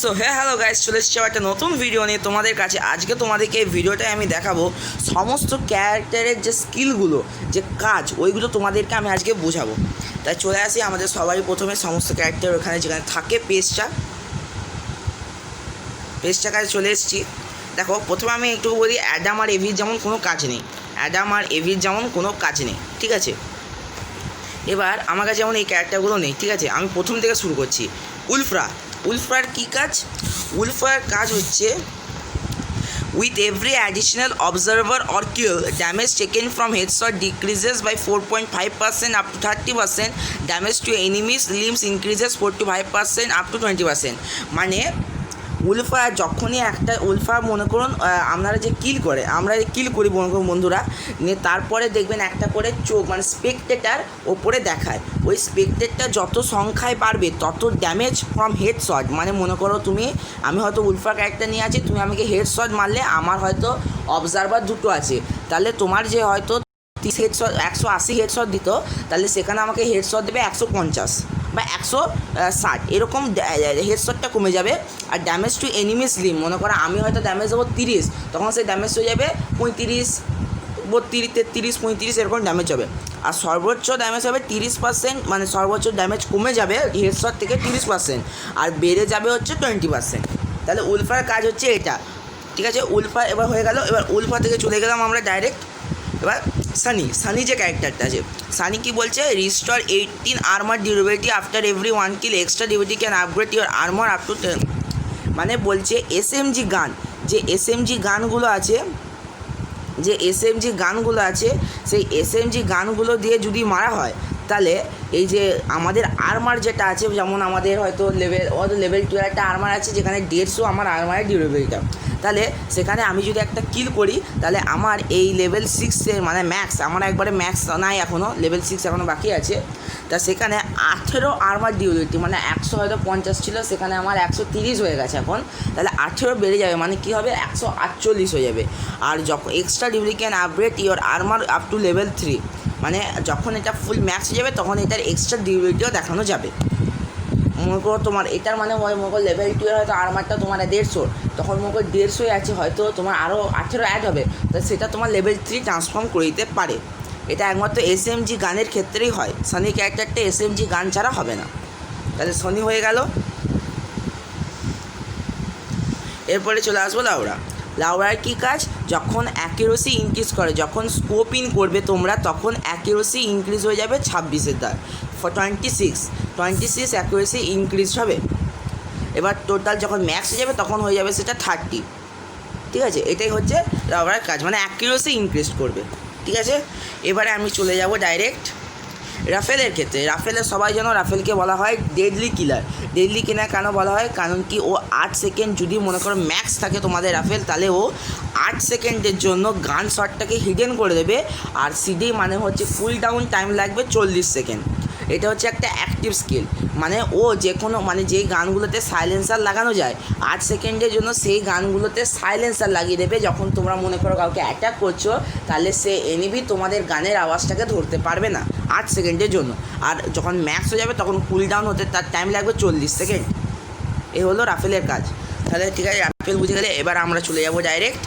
So hello guys, চলে এসেছি একটা নতুন ভিডিও নিয়ে তোমাদের কাছে। আজকে তোমাদেরকে এই ভিডিওটায় আমি দেখাবো সমস্ত ক্যারেক্টারের যে স্কিলগুলো, যে কাজ, ওইগুলো তোমাদেরকে আমি আজকে বোঝাবো। তাই চলে আসি আমাদের সবারই প্রথমে সমস্ত ক্যারেক্টার ওখানে যেখানে থাকে পেজটা কাছে চলে এসেছি। দেখো, প্রথমে আমি একটু বলি, অ্যাডাম আর এভির যেমন কোনো কাজ নেই, ঠিক আছে। এবার আমার কাছে যেমন এই ক্যারেক্টারগুলো নেই, ঠিক আছে। আমি প্রথম থেকে শুরু করছি। উলফরার কী কাজ? উলফরার কাজ হচ্ছে, with every additional observer or kill, damage taken from headshot decreases by 4.5% up to 30%, damage to enemies limbs increases 4 to 5% up to 20%। মানে উলফার যখনই একটা উলফার মনে করুন আপনারা যে আমরা কিল করি মনে করুন বন্ধুরা, নিয়ে তারপরে দেখবেন একটা করে চোখ মানে স্পেকটেটার ওপরে দেখায়। ওই স্পেকটেটটা যত সংখ্যায় বাড়বে তত ড্যামেজ ফ্রম হেডশট। মানে মনে করো আমি হয়তো উলফার ক্যারেক্টার নিয়ে আছি, তুমি আমাকে হেডশট মারলে, আমার হয়তো অবজারভার দুটো আছে, তাহলে তোমার যে হয়তো 30 হেডশট 180 হেডশট দিত, তাহলে সেখানে আমাকে হেডশট দেবে 150 বা 160, এরকম হেডশটটা কমে যাবে। আর ড্যামেজ টু এনিমিস লিম, মনে করো আমি হয়তো ড্যামেজ দেবো 30, তখন সেই ড্যামেজ হয়ে যাবে 35, 32, 33, 35 এরকম ড্যামেজ হবে। আর সর্বোচ্চ ড্যামেজ হবে 30%, মানে সর্বোচ্চ ড্যামেজ কমে যাবে হেডশট থেকে 30%, আর বেড়ে যাবে হচ্ছে 20%। তাহলে উলফার কাজ হচ্ছে এটা, ঠিক আছে। উলফা এবার হয়ে গেল। এবার উলফা থেকে চলে গেলাম আমরা ডাইরেক্ট। এবার সানি যে ক্যারেক্টারটা আছে, সানি কি বলছে? Restore 18 armour durability after every 1 kill, extra durability can upgrade your armour up to 10। মানে বলছে এসএমজি গান, যে এসএমজি গানগুলো আছে, সেই এসএমজি গানগুলো দিয়ে যদি মারা হয়, তাহলে এই যে আমাদের আর্মার যেটা আছে, যেমন আমাদের হয়তো লেভেল 2 একটা আর্মার আছে যেখানে 150 আমার আর্মারের ডিউরেবিলিটিটা, তাহলে সেখানে আমি যদি একটা কিল করি, তাহলে আমার এই লেভেল 6-এর মানে ম্যাক্স, আমার একবারে ম্যাক্স নাই এখনও, লেভেল 6 এখনও বাকি আছে। তা সেখানে 18 আর্মার ডিউরেবিলিটি, মানে 100 হয়তো 50 ছিল, সেখানে আমার 130 হয়ে গেছে এখন, তাহলে 18 বেড়ে যাবে, মানে কী হবে 148 হয়ে যাবে। আর যখন extra durability can upgrade your armour up to level 3, মানে যখন এটা ফুল ম্যাক্স হয়ে যাবে তখন এটার এক্সট্রা ডিউরেবিলিটিও দেখানো যাবে। মনে করো তোমার এটার মানে হয়, মনে করো লেভেল 2 এর হয়তো আর্মারটা তোমার 150, তখন মনে করো 150 আছে, হয়তো তোমার আরও 18 অ্যাড হবে, তো সেটা তোমার লেভেল 3 ট্রান্সফর্ম করে দিতে পারে। এটা একমাত্র এসএমজি গানের ক্ষেত্রেই হয়, সানি ক্যারেক্টারটা এসএমজি গান ছাড়া হবে না। তাহলে সানি হয়ে গেল। এরপরে চলে আসবো লাউরার কী কাজ? যখন অ্যাকিউরেসি ইনক্রিজ করে, যখন স্কোপ ইন করবে তোমরা, তখন অ্যাকিউরেসি ইনক্রিজ হয়ে যাবে 26-এর দ্বার 26 অ্যাকিউরেসি ইনক্রিজ হবে। এবার টোটাল যখন ম্যাক্স হয়ে যাবে তখন হয়ে যাবে সেটা 30, ঠিক আছে। এটাই হচ্ছে লাউরার কাজ, মানে অ্যাকিউরেসি ইনক্রিজ করবে, ঠিক আছে। এবারে আমি চলে যাব ডাইরেক্ট রাফেলের ক্ষেত্রে। সবাই যেন রাফেলকে বলা হয় ডেডলি কিলার কেন বলা হয়? কারণ কি, ও 8 সেকেন্ড যদি মনে করো ম্যাক্স থাকে তোমাদের রাফেল, তাহলে ও 8 সেকেন্ডের জন্য গান শটটাকে হিডেন করে দেবে। আর সিডি মানে হচ্ছে ফুল ডাউন টাইম লাগবে 40 সেকেন্ড। এটা হচ্ছে একটা অ্যাক্টিভ স্কিল, মানে ও যে কোনো মানে যেই গানগুলোতে সাইলেন্সার লাগানো যায় 8 সেকেন্ডের জন্য সেই গানগুলোতে সাইলেন্সার লাগিয়ে দেবে। যখন তোমরা মনে করো কাউকে অ্যাটাক করছো, তাহলে সে এনিমি তোমাদের গানের আওয়াজটাকে ধরতে পারবে না 8 সেকেন্ডের জন্য। আর যখন ম্যাক্স হয়ে যাবে তখন কুল ডাউন হতে তার টাইম লাগবে 40 সেকেন্ড। এ হলো রাফেলের কাজ। তাহলে ঠিক আছে, রাফেল বুঝে গেলে। এবার আমরা চলে যাব ডাইরেক্ট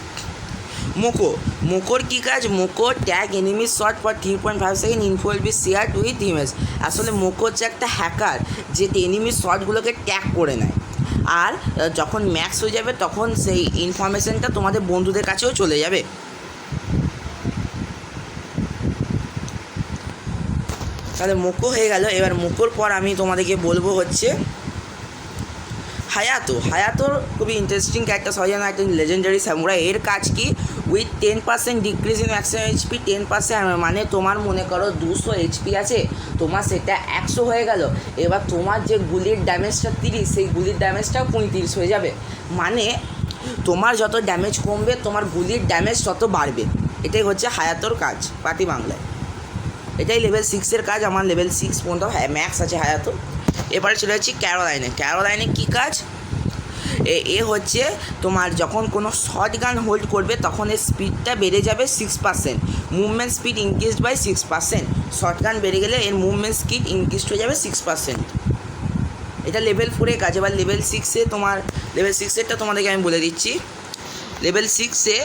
মোকোর কী কাজ? Moko tag enemy shot for 3.5 second, info will be share with image. আসলে মোকো হচ্ছে একটা হ্যাকার, যে এনিমি শটগুলোকে ট্যাগ করে নেয়, আর যখন ম্যাক্স হয়ে যাবে তখন সেই ইনফরমেশনটা তোমাদের বন্ধুদের কাছেও চলে যাবে। তাহলে মোকো হয়ে গেল। এবার মোকোর পর আমি তোমাদেরকে বলবো হচ্ছে হায়াতোর খুবই ইন্টারেস্টিং ক্যারেক্টার, সবাই জানো, একটা লেজেন্ডারি সামুরাই। এর কাজ কি? With 10% decrease in maximum HP, 10%, মানে তোমার মনে করো 200 এইচপি আছে, তোমার সেটা 100 হয়ে গেল। এবার তোমার যে গুলির ড্যামেজটা 30, সেই গুলির ড্যামেজটাও 35 হয়ে যাবে। মানে তোমার যত ড্যামেজ কমবে তোমার গুলির ড্যামেজ তত বাড়বে। এটাই হচ্ছে হায়াতোর কাজ পাতি বাংলায়। এটাই লেভেল 6-এর কাজ, আমার লেভেল 6 পর্যন্ত ম্যাক্স আছে হায়াতো। এবারে চলে যাচ্ছি ক্যারোলাইনে কী কাজ? এ হচ্ছে তোমার যখন কোনো শর্ট গান হোল্ড করবে তখন এর স্পিডটা বেড়ে যাবে 6%, movement speed increased by 6%। Shotgun বেড়ে গেলে এর মুভমেন্ট স্পিড ইনক্রিজ হয়ে যাবে 6%। এটা লেভেল 4-এর কাজ। এবার লেভেল 6-এ তোমার লেভেল 6-এরটা তোমাদেরকে আমি বলে দিচ্ছি। লেভেল 6-এ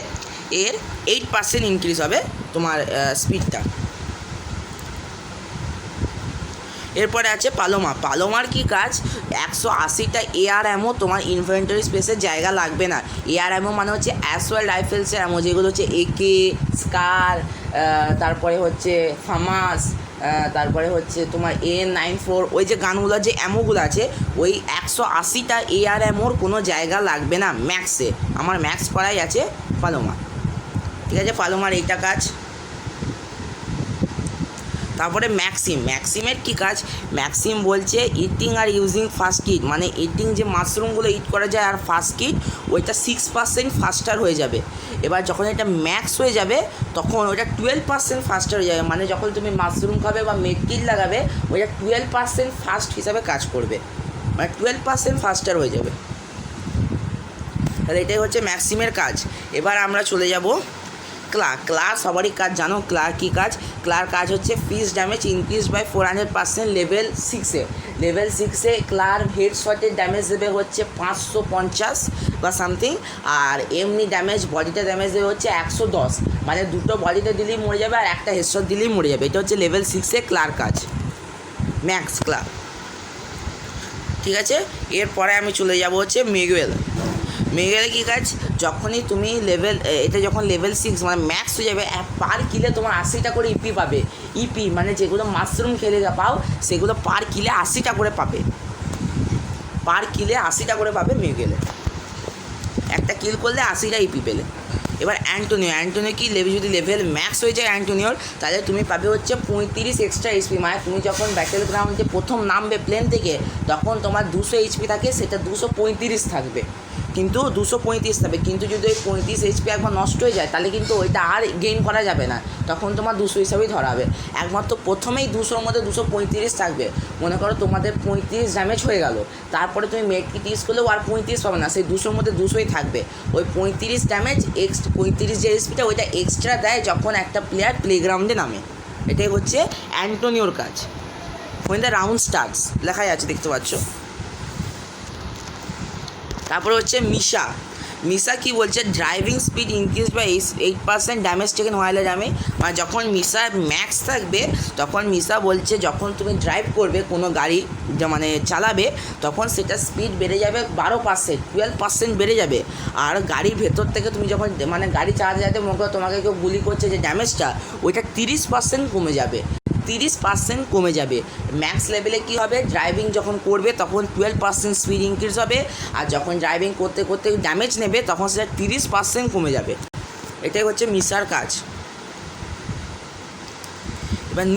এর 8% ইনক্রিজ হবে তোমার স্পিডটা। এরপরে আছে পালোমা। পালোমার কি কাজ, 180টা এআর অ্যামো তোমার ইনভেন্টরি স্পেসের জায়গা লাগবে না। এআর অ্যামো মানে হচ্ছে অ্যাসওয়াল রাইফেলসের অ্যামো, যেগুলো হচ্ছে একে, স্কার, তারপরে হচ্ছে ফামাস, তারপরে হচ্ছে তোমার AN-94, ওই যে গানগুলোর যে অ্যামোগুলো আছে, ওই 180টা এআর অ্যামোর কোনো জায়গা লাগবে না ম্যাক্সে। আমার ম্যাক্স করাই আছে পালোমা, ঠিক আছে। পালোমার এইটা কাজ। তারপরে ম্যাক্সিমের কী কাজ, ম্যাক্সিম বলছে eating are using fast kit, মানে ইটিং যে মাশরুমগুলো ইট করা যায় আর ফাস্ট কিট, ওইটা 6% ফাস্টার হয়ে যাবে। এবার যখন এটা ম্যাক্স হয়ে যাবে তখন ওইটা 12% ফাস্টার হয়ে যাবে, মানে যখন তুমি মাশরুম খাবে বা মেড কিট লাগাবে ওইটা 12% ফাস্ট হিসাবে কাজ করবে, মানে 12% ফাস্টার হয়ে যাবে। তাহলে এটাই হচ্ছে ম্যাক্সিমের কাজ। এবার আমরা চলে যাব ক্লার সবারই কাজ জানো। ক্লার কী কাজ, ক্লার কাজ হচ্ছে fist damage increase by 400% level 6-এ। লেভেল 6-এ ক্লার হেড শটের ড্যামেজ দেবে হচ্ছে 550 বা সামথিং, আর এমনি ড্যামেজ বডিতে ড্যামেজ দেবে হচ্ছে 110, মানে দুটো বডিতে দিলেই মরে যাবে আর একটা হেডশট দিলেই মরে যাবে। এটা হচ্ছে লেভেল 6-এ ক্লার কাজ, ম্যাক্স ক্লার, ঠিক আছে। এরপরে আমি চলে যাব হচ্ছে মিগুয়েল। মিগুয়েলে কী কাজ, যখনই তুমি এটা যখন লেভেল 6 মানে ম্যাক্স হয়ে যাবে, পার কিলে তোমার 80টা করে ইপি পাবে। ইপি মানে যেগুলো মাশরুম খেলে পাও সেগুলো পার কিলে 80টা করে পাবে, পার কিলে 80টা করে পাবে মিগুয়েলে। একটা কিল করলে 80টা ইপি পেলে। এবার অ্যান্টোনিও কি যদি লেভেল ম্যাক্স হয়ে যায় অ্যান্টোনিওর, তাহলে তুমি পাবে হচ্ছে 35 এক্সট্রা এইচপি, মানে তুমি যখন ব্যাটেল গ্রাউন্ডে প্রথম নামবে প্লেন থেকে তখন তোমার 200 এইচপি থাকে, সেটা 235 থাকবে, কিন্তু 235 থাকবে। কিন্তু যদি ওই 35 এইচপি একবার নষ্ট হয়ে যায় তাহলে কিন্তু ওইটা আর গেইন করা যাবে না, তখন তোমার 200 হিসাবেই ধরা হবে। একমাত্র প্রথমেই 200-র মধ্যে 235 থাকবে। মনে করো তোমাদের 35 ড্যামেজ হয়ে গেল, তারপরে তুমি মেড কিট ইউজ করলেও আর 35 পাবে না, সেই 200-র মধ্যে 200ই থাকবে। ওই 35 ড্যামেজ 35 যে এইচপিটা ওইটা এক্সট্রা দেয় যখন একটা প্লেয়ার প্লেগ্রাউন্ডে নামে। এটাই হচ্ছে অ্যান্টোনিওর কাজ। when the রাউন্ড স্টার্টস লেখাই আছে, দেখতে পাচ্ছ। তারপরে হচ্ছে মিশা কি বলছে, driving speed increase by 8% damage taken while damage, মানে যখন মিশা ম্যাক্স থাকবে তখন মিশা বলছে যখন তুমি ড্রাইভ করবে কোনো গাড়ি মানে চালাবে তখন সেটা স্পিড বেড়ে যাবে 12% বেড়ে যাবে। আর গাড়ির ভেতর থেকে তুমি যখন মানে গাড়ি চালাতে যাতে মনে করো তোমাকে কেউ গুলি করছে, যে ড্যামেজটা ওইটা 30% কমে যাবে, 30% কমে যাবে। ম্যাক্স লেভেলে কী হবে, ড্রাইভিং যখন করবে তখন 12% স্পিড ইনক্রিজ হবে, আর যখন ড্রাইভিং করতে করতে ড্যামেজ নেবে তখন সেটা 30% কমে যাবে। এটাই হচ্ছে মিশার কাজ। এবার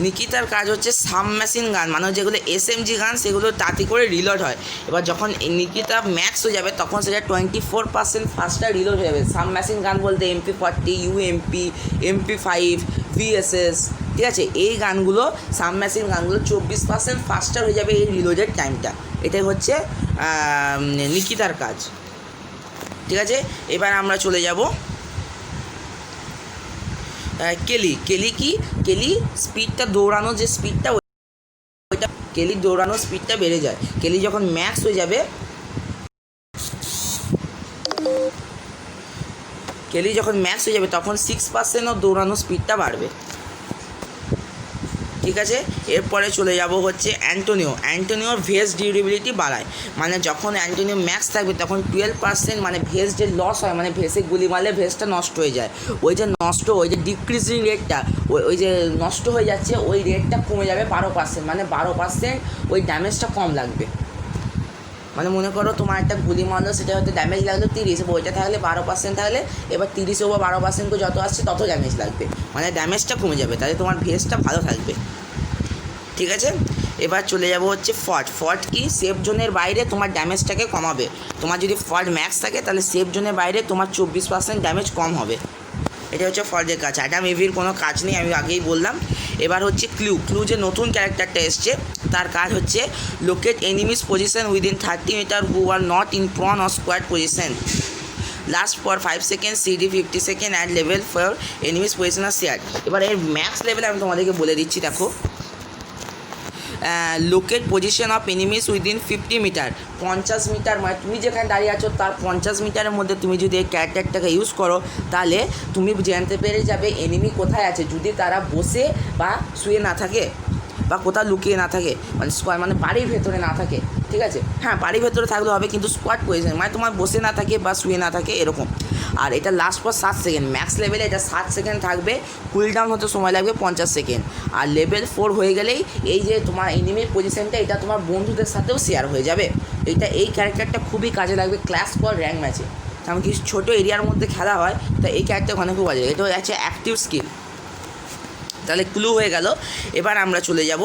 নিকিতার কাজ হচ্ছে সাবমেশিন গান, মানে যেগুলো SMG গান সেগুলো তাড়াতাড়ি করে রিলোড হয়। এবার যখন নিকিতা ম্যাক্স হয়ে যাবে তখন সেটা 24% ফাস্টার রিলোড হয়ে যাবে। সাবমেশিন গান বলতে MP40, UMP, MP5, VSS, ঠিক আছে। এই গানগুলো সাবমেশিন গানগুলো 24% ফাস্টার হয়ে যাবে এই রিলোডের টাইমটা। এটাই হচ্ছে নিকিতার কাজ, ঠিক আছে। এবার আমরা চলে যাব কেলি স্পিডটা দৌড়ানো, যে স্পিডটা ওইটা কেলি দৌড়ানোর স্পিডটা বেড়ে যায়। কেলি যখন ম্যাক্স হয়ে যাবে তখন 6% ওর দৌড়ানোর স্পিডটা বাড়বে, ঠিক আছে। এরপরে চলে যাব হচ্ছে অ্যান্টোনিওর ভেস্ট ডিউরেবিলিটি বাড়ায়, মানে যখন অ্যান্টোনিও ম্যাক্স থাকবে তখন 12% মানে ভেস্টের লস হয়, মানে ভেসে গুলি মারলে ভেস্টটা নষ্ট হয়ে যায়। ওই যে ডিক্রিজিং রেটটা, ওই যে নষ্ট হয়ে যাচ্ছে ওই রেটটা কমে যাবে 12%, মানে 12% ওই ড্যামেজটা কম লাগবে। মানে মনে করো তোমার একটা গুলি মারলো, সেটা হয়তো ড্যামেজ লাগলো 30, ওইটা থাকলে 12% থাকলে এবার 30 বা 12% যত আসছে তত ড্যামেজ লাগবে, মানে ড্যামেজটা কমে যাবে, তাহলে তোমার ভেস্টটা ভালো থাকবে, ঠিক আছে। এবার চলে যাব হচ্ছে ফট কি সেফ জোনের বাইরে তোমার ড্যামেজটাকে কমাবে। তোমার যদি ফট ম্যাক্স থাকে তাহলে সেফ জোনের বাইরে তোমার 24% ড্যামেজ কম হবে। এটা হচ্ছে ফল্টের কাজ। অ্যাডাম ইভির কোনো কাজ নেই, আমি আগেই বললাম। এবার হচ্ছে ক্লু যে নতুন ক্যারেক্টারটা এসছে তার কাজ হচ্ছে locate enemies position within 30 metre who are not in prone or squad position, last for 5 second, CD 50 second at level for enemies position are share. এবার এর ম্যাক্স লেভেলে আমি তোমাদেরকে বলে দিচ্ছি, দেখো locate position of enemies within 50 metre, 50 metre মানে তুমি যেখানে দাঁড়িয়ে আছো তার 50 মিটারের মধ্যে তুমি যদি এই ক্যারেক্টারটাকে ইউজ করো তাহলে তুমি জানতে পেরে যাবে এনিমি কোথায় আছে, যদি তারা বসে বা শুয়ে না থাকে বা কোথাও লুকিয়ে না থাকে, মানে স্কোয়াড মানে বাড়ির ভেতরে না থাকে, ঠিক আছে। হ্যাঁ, বাড়ির ভেতরে থাকলেও হবে, কিন্তু স্কোয়াড পজিশন মানে তোমার বসে না থাকে বা শুয়ে না থাকে এরকম। আর এটা লাস্ট পর 7 সেকেন্ড, ম্যাক্স লেভেলে এটা 7 সেকেন্ড থাকবে, কুল ডাউন হতে সময় লাগবে 50 সেকেন্ড। আর লেভেল 4 হয়ে গেলেই এই যে তোমার এনিমির পজিশনটা এটা তোমার বন্ধুদের সাথেও শেয়ার হয়ে যাবে। এই ক্যারেক্টারটা খুবই কাজে লাগবে ক্লাস পর র্যাঙ্ক ম্যাচে, কারণ কি ছোটো এরিয়ার মধ্যে খেলা হয়, তাই এই ক্যারেক্টার ওখানে খুব কাজে লাগে। এটা হচ্ছে অ্যাক্টিভ স্কিল। তাহলে ক্লু হয়ে গেল। এবার আমরা চলে যাব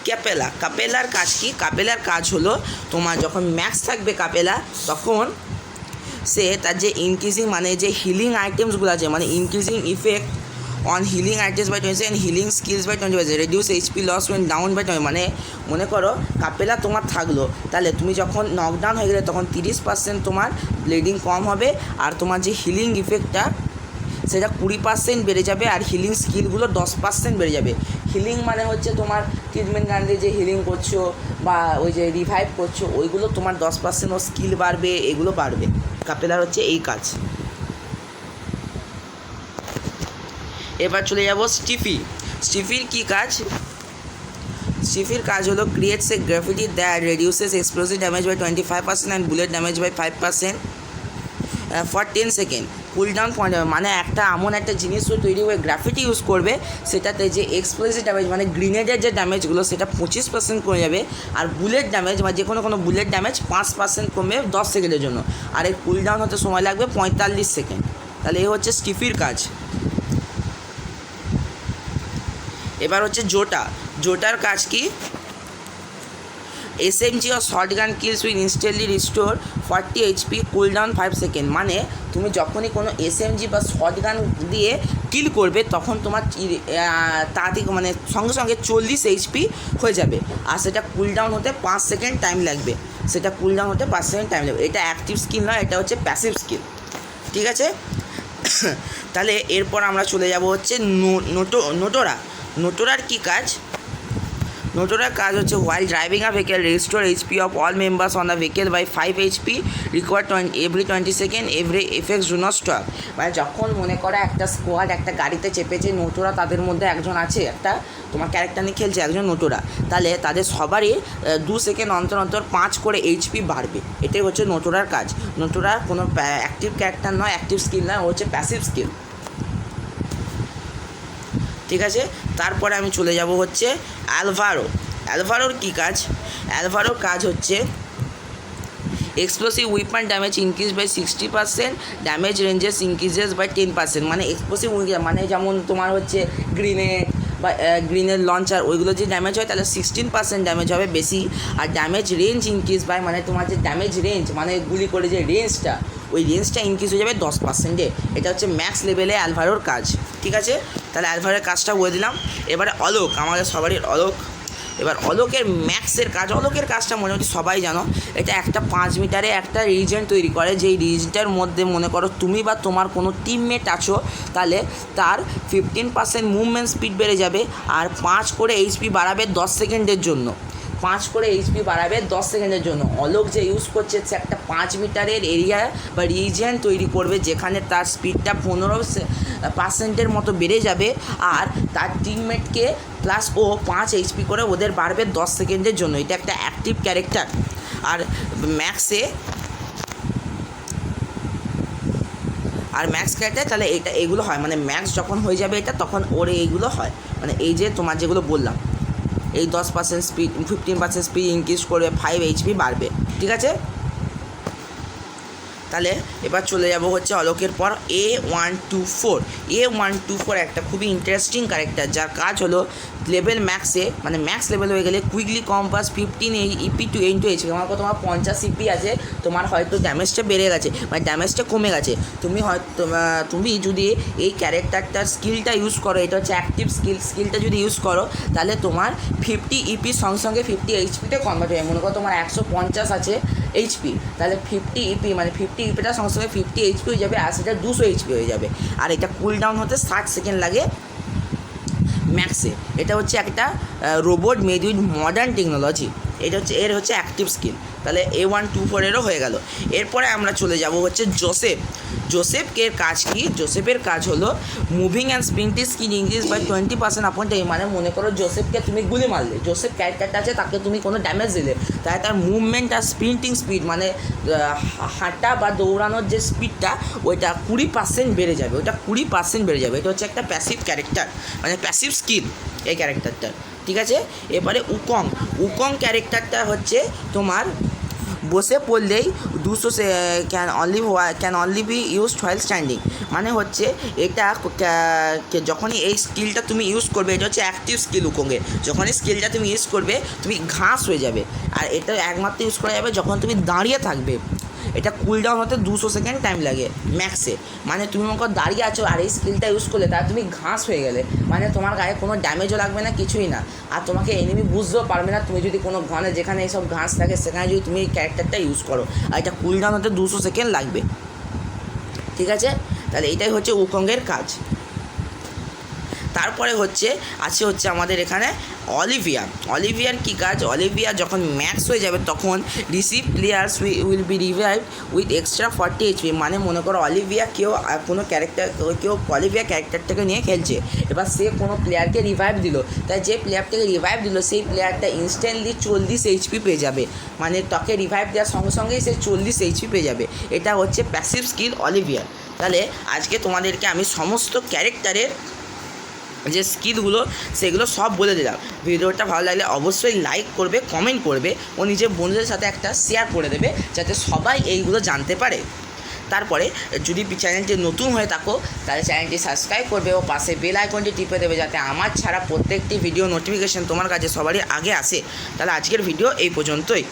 ক্যাপেলা। কাপেলার কাজ কি? কাপেলার কাজ হলো তোমার যখন ম্যাক্স থাকবে কাপেলা, তখন সে তার যে ইনক্রিজিং মানে যে হিলিং আইটেমসগুলো আছে, মানে increasing effect on healing items by 20 and healing skills by 20, reduce HP loss when down by 20। মানে মনে করো কাপেলা তোমার থাকলো, তাহলে তুমি যখন নকডাউন হয়ে গেলে তখন 30% তোমার ব্লিডিং কম হবে, আর তোমার যে হিলিং ইফেক্টটা সেটা 20% বেড়ে যাবে, আর হিলিং স্কিলগুলো 10% বেড়ে যাবে। হিলিং মানে হচ্ছে তোমার ট্রিটমেন্ট গান দিয়ে যে হিলিং করছো বা ওই যে রিভাইভ করছো ওইগুলো তোমার 10% ও স্কিল বাড়বে, এগুলো বাড়বে। কাপেলার হচ্ছে এই কাজ। এবার চলে যাব স্টিফি। স্টিফির কী কাজ? স্টিফির কাজ হলো creates a graffiti that reduces explosive damage by 25% and bullet damage by 5% for 10 second. Cool down point, মানে একটা এমন একটা জিনিস তৈরি হয়ে গ্রাফিটি ইউজ করবে, সেটাতে যে এক্সপ্লোসিভ ড্যামেজ মানে গ্রিনেডের যে ড্যামেজগুলো সেটা 25% কমে যাবে, আর বুলেট ড্যামেজ বা যে কোনো বুলেট ড্যামেজ 5% কমবে 10 সেকেন্ডের জন্য। আর এই কুল ডাউন হতে সময় লাগবে 45 সেকেন্ড। তাহলে এই হচ্ছে স্টিফির কাজ। এবার হচ্ছে জোটা। জোটার কাজ কি? এসএমজি ও shotgun kills will instantly restore 40 HP, cooldown 5 second. মানে তুমি যখনই কোনো এসএমজি বা শর্ট গান দিয়ে কিল করবে তখন তোমার তাড়াতাড়ি মানে সঙ্গে সঙ্গে 40 এইচপি হয়ে যাবে, আর সেটা কুল ডাউন হতে 5 সেকেন্ড টাইম লাগবে। এটা অ্যাক্টিভ স্কিল নয়, এটা হচ্ছে প্যাসিভ স্কিল, ঠিক আছে। তাহলে এরপর আমরা চলে যাব হচ্ছে নোটোরা। নোটোরার কী কাজ? নোটোরার কাজ হচ্ছে while driving a vehicle restore HP of all members on the vehicle by 5 HP required every 20 second, every effects do not stop. মানে যখন মনে করো একটা স্কোয়াড একটা গাড়িতে চেপেছে, নোটোরা তাদের মধ্যে একজন আছে, একটা তোমার ক্যারেক্টার নিয়ে খেলছে একজন নোটোরা, তাহলে তাদের সবারই 2 সেকেন্ড অন্তর অন্তর 5 করে এইচপি বাড়বে। এটাই হচ্ছে নোটোরার কাজ। নোটোরা কোনো অ্যাক্টিভ ক্যারেক্টার নয়, অ্যাক্টিভ স্কিল নয়, ও হচ্ছে প্যাসিভ স্কিল, ঠিক আছে। তারপরে আমি চলে যাব হচ্ছে অ্যালভারো। অ্যালভারোর কী কাজ? অ্যালভারোর কাজ হচ্ছে explosive weapon damage increase by 60%, damage ranges increases by 10%। মানে এক্সপ্লোসিভ মানে যেমন তোমার হচ্ছে গ্রিনেড বা গ্রিনের লঞ্চার, ওইগুলো যে ড্যামেজ হয় তাহলে 16% ড্যামেজ হবে বেশি, আর ড্যামেজ রেঞ্জ ইনক্রিজ বাই মানে তোমার যে ড্যামেজ রেঞ্জ মানে গুলি করে যে রেঞ্জটা, ওই রেঞ্জটা ইনক্রিজ হয়ে যাবে 10%-এ। এটা হচ্ছে ম্যাক্স লেভেলে অ্যালভারোর কাজ, ঠিক আছে। তাহলে অ্যালভারের কাজটা বলে দিলাম। এবারে অলোক, আমাদের সবারই অলোক। এবার অলোকের ম্যাক্সের কাজ, অলোকের কাজটা মোটামুটি সবাই জানো। এটা একটা 5 মিটারে একটা রিজন তৈরি করে, যেই রিজনটার মধ্যে মনে করো তুমি বা তোমার কোনো টিমমেট আছো, তাহলে তার 15% মুভমেন্ট স্পিড বেড়ে যাবে, আর 5 করে এইচপি বাড়াবে 10 সেকেন্ডের জন্য। 5 করে এইচপি বাড়াবে 10 সেকেন্ডের জন্য। অলোক যে ইউজ করছে সে একটা 5 মিটারের এরিয়া বা রিজিয়ন তৈরি করবে, যেখানে তার স্পিডটা 15% মতো বেড়ে যাবে, আর তার টিমমেটকে প্লাস ও 5 এইচপি করে ওদের বাড়বে 10 সেকেন্ডের জন্য। এটা একটা অ্যাক্টিভ ক্যারেক্টার। আর ম্যাক্সে ম্যাক্স ক্যারেক্টার, তাহলে এগুলো হয়, মানে ম্যাক্স যখন হয়ে যাবে এটা তখন ওর এইগুলো হয়, মানে এই যে তোমার যেগুলো বললাম, এই 10% স্পিড 15% স্পিড ইনক্রিজ করবে, 5 এইচপি বাড়বে, ঠিক আছে। তাহলে এবার চলে যাব হচ্ছে অলোকের পর A124। A124 একটা খুবই ইন্টারেস্টিং ক্যারেক্টার, যার কাজ হলো লেভেল ম্যাক্সে মানে ম্যাক্স লেভেল হয়ে গেলে quickly compass 15 EP to into HP. তোমার 50 ইপি আছে, তোমার হয়তো ড্যামেজটা বেড়ে গেছে মানে ড্যামেজটা কমে গেছে, তুমি যদি এই ক্যারেক্টারটার স্কিলটা ইউজ করো, এটা হচ্ছে অ্যাক্টিভ স্কিলটা যদি ইউজ করো, তাহলে তোমার 50 ইপির সঙ্গে সঙ্গে 50 এইচপিতে কনভার্ট হয়ে, মনে করো তোমার 150 আছে এইচপি, তাহলে 50 ইপি মানে 50 ইপিটার সঙ্গে সঙ্গে 50 এইচপি হয়ে যাবে, আর সেটা 200 এইচপি হয়ে যাবে। আর এটা কুল ডাউন হতে 60 সেকেন্ড লাগে। ম্যাক্সে। এটা হচ্ছে একটা robot made with modern technology. এটা হচ্ছে এর হচ্ছে অ্যাক্টিভ স্কিল। তাহলে A124 হয়ে গেল। এরপরে আমরা চলে যাব হচ্ছে জোসেফ। জোসেফের কাজ কি? জোসেফের কাজ হলো moving and sprinting skill increase by 20% upon time. মানে মনে করো জোসেফকে তুমি গুলি মারলে, জোসেফ ক্যারেক্টারটা আছে তাকে তুমি কোনো ড্যামেজ দিলে, তাই তার মুভমেন্ট আর স্প্রিন্টিং স্পিড মানে হাঁটা বা দৌড়ানোর যে স্পিডটা ওইটা 20% বেড়ে যাবে, ওইটা 20% বেড়ে যাবে। এটা হচ্ছে একটা প্যাসিভ ক্যারেক্টার, মানে প্যাসিভ স্কিল এই ক্যারেক্টারটার। ঠিক আছে, এবারে উকং ক্যারেক্টারটা হচ্ছে তোমার বসে পড়লেই 200 can only be used while standing. মানে হচ্ছে এটা যখনই এই স্কিলটা তুমি ইউজ করবে, এটা হচ্ছে অ্যাক্টিভ স্কিল উকংয়ের। যখনই স্কিলটা তুমি ইউজ করবে তুমি ঘাস হয়ে যাবে। আর এটা একমাত্র ইউজ করা যাবে যখন তুমি দাঁড়িয়ে থাকবে। এটা কুলডাউন হতে 200 সেকেন্ড টাইম লাগে ম্যাক্সে। মানে তুমি মনে করো দাঁড়িয়ে আছো আর এই স্কিলটা ইউজ করলে তার তুমি ঘাস হয়ে গেলে, মানে তোমার গায়ে কোনো ড্যামেজও লাগবে না, কিছুই না। আর তোমাকে এনিমি বুঝতেও পারবে না তুমি যদি কোনো ঘনে যেখানে এইসব ঘাস থাকে সেখানে যদি তুমি এই ক্যারেক্টারটা ইউজ করো। আর এটা কুলডাউন হতে 200 সেকেন্ড লাগবে। ঠিক আছে, তাহলে এইটাই হচ্ছে উকংয়ের কাজ। তারপরে হচ্ছে আমাদের এখানে অলিভিয়ার কী কাজ? অলিভিয়া যখন ম্যাক্স হয়ে যাবে তখন receive players will be revive with extra 40 HP। মানে মনে করো অলিভিয়া কোনো অলিভিয়া ক্যারেক্টারটাকে নিয়ে খেলছে, এবার সে কোনো প্লেয়ারকে রিভাইভ দিল, তাই যে প্লেয়ারটাকে রিভাইভ দিল সেই প্লেয়ারটা ইনস্ট্যান্টলি 40 HP পেয়ে যাবে। মানে তাকে রিভাইভ দেওয়ার সঙ্গে সঙ্গেই সে 40 HP পেয়ে যাবে। এটা হচ্ছে প্যাসিভ স্কিল অলিভিয়ার। তাহলে আজকে তোমাদেরকে আমি সমস্ত ক্যারেক্টারের যে স্কিলগুলো সেগুলো সব বলে দিলাম। ভিডিওটা ভালো লাগলে অবশ্যই লাইক করবে, কমেন্ট করবে ও নিজের বন্ধুদের সাথে একটা শেয়ার করে দেবে যাতে সবাই এইগুলো জানতে পারে। তারপরে যদি চ্যানেলটি নতুন হয়ে থাকো তাহলে চ্যানেলটি সাবস্ক্রাইব করবে ও পাশে বেল আইকনটি টিপে দেবে যাতে আমার ছাড়া প্রত্যেকটি ভিডিও নোটিফিকেশান তোমার কাছে সবারই আগে আসে। তাহলে আজকের ভিডিও এই পর্যন্তই।